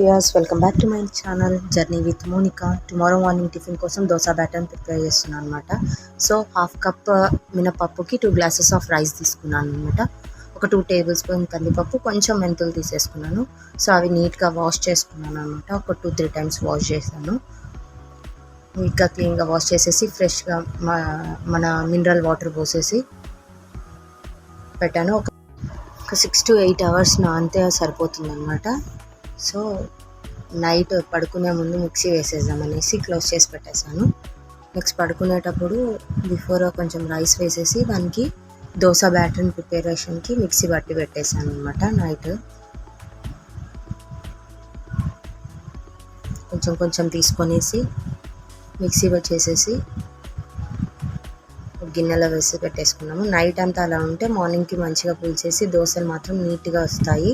Yes welcome back to my channel journey with Monika. Tomorrow morning tiffin కోసం దోశ బ్యాటర్ని prepare చేస్తున్నాను అనమాట. సో హాఫ్ కప్ మినపప్పుకి 2 గ్లాసెస్ ఆఫ్ రైస్ తీసుకున్నాను అనమాట. ఒక 2 టేబుల్ స్పూన్ కందిపప్పు, కొంచెం మెంతులు తీసేసుకున్నాను. సో అవి నీట్గా వాష్ చేసుకున్నాను అనమాట. ఒక 2-3 టైమ్స్ వాష్ చేశాను. నీట్గా క్లీన్గా వాష్ చేసేసి ఫ్రెష్గా మన మినరల్ వాటర్ పోసేసి పెట్టాను. ఒక 6 to 8 అవర్స్ నానితే సరిపోతుంది అనమాట. సో నైట్ పడుకునే ముందు మిక్సీ వేసేద్దామనేసి క్లోజ్ చేసి పెట్టేశాను. నెక్స్ట్ పడుకునేటప్పుడు బిఫోర్ కొంచెం రైస్ వేసేసి దానికి దోశ బ్యాటర్ని ప్రిపరేషన్కి మిక్సీ పట్టి పెట్టేశాను అనమాట. నైట్ కొంచెం కొంచెం తీసుకొనేసి మిక్సీ చేసేసి గిన్నెలో వేసి పెట్టేసుకున్నాము. నైట్ అంతా అలా ఉంటే మార్నింగ్కి మంచిగా పులిచేసి దోశలు మాత్రం నీట్గా వస్తాయి.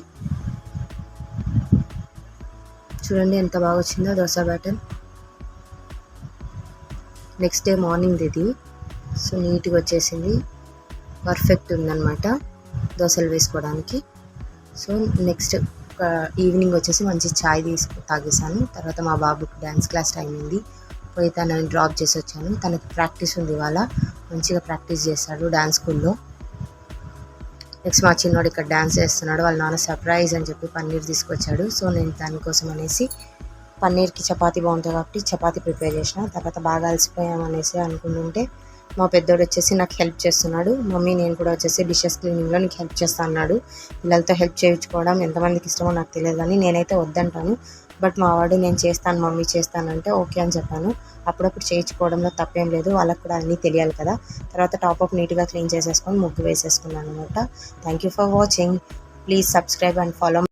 చూడండి ఎంత బాగా వచ్చిందో dosa batter. Next day morning ఇది. సో నీట్గా వచ్చేసింది, పర్ఫెక్ట్ ఉందన్నమాట దోశలు వేసుకోవడానికి. సో నెక్స్ట్ ఈవినింగ్ వచ్చేసి మంచి ఛాయ్ తాగేసాను. తర్వాత మా బాబుకి డ్యాన్స్ క్లాస్ టైం అయింది, పోయి తనని డ్రాప్ చేసి వచ్చాను. తనకి ప్రాక్టీస్ ఉంది, ఇవాళ మంచిగా ప్రాక్టీస్ చేస్తాడు డ్యాన్స్ స్కూల్లో. నెక్స్ట్ మా చిన్నోడు ఇక్కడ డ్యాన్స్ చేస్తున్నాడు. వాళ్ళ నాన్న సర్ప్రైజ్ అని చెప్పి పన్నీర్ తీసుకొచ్చాడు. సో నేను దానికోసం అనేసి పన్నీర్కి చపాతీ బాగుంటుంది కాబట్టి చపాతీ ప్రిపేర్ చేసిన. తర్వాత బాగా అలసిపోయామనేసి అనుకుంటుంటే మా పెద్దోడు వచ్చేసి నాకు హెల్ప్ చేస్తున్నాడు. మమ్మీ నేను కూడా వచ్చేసి డిషెస్ క్లీనింగ్లో నీకు హెల్ప్ చేస్తా అన్నాడు. పిల్లలతో హెల్ప్ చేయించుకోవడం ఎంతమందికి ఇష్టమో నాకు తెలియదు, కానీ నేనైతే వద్దంటాను. బట్ మా వాడు నేను చేస్తాను మమ్మీ చేస్తానంటే ఓకే అని చెప్పాను. అప్పుడప్పుడు చేయించుకోవడంలో తప్పేం లేదు, వాళ్ళకు కూడా అన్నీ తెలియాలి కదా. తర్వాత టాప్అప్ నీట్గా క్లీన్ చేసేసుకొని ముగ్గు వేసేసుకున్నాను అనమాట. Thank you for watching. Please subscribe and follow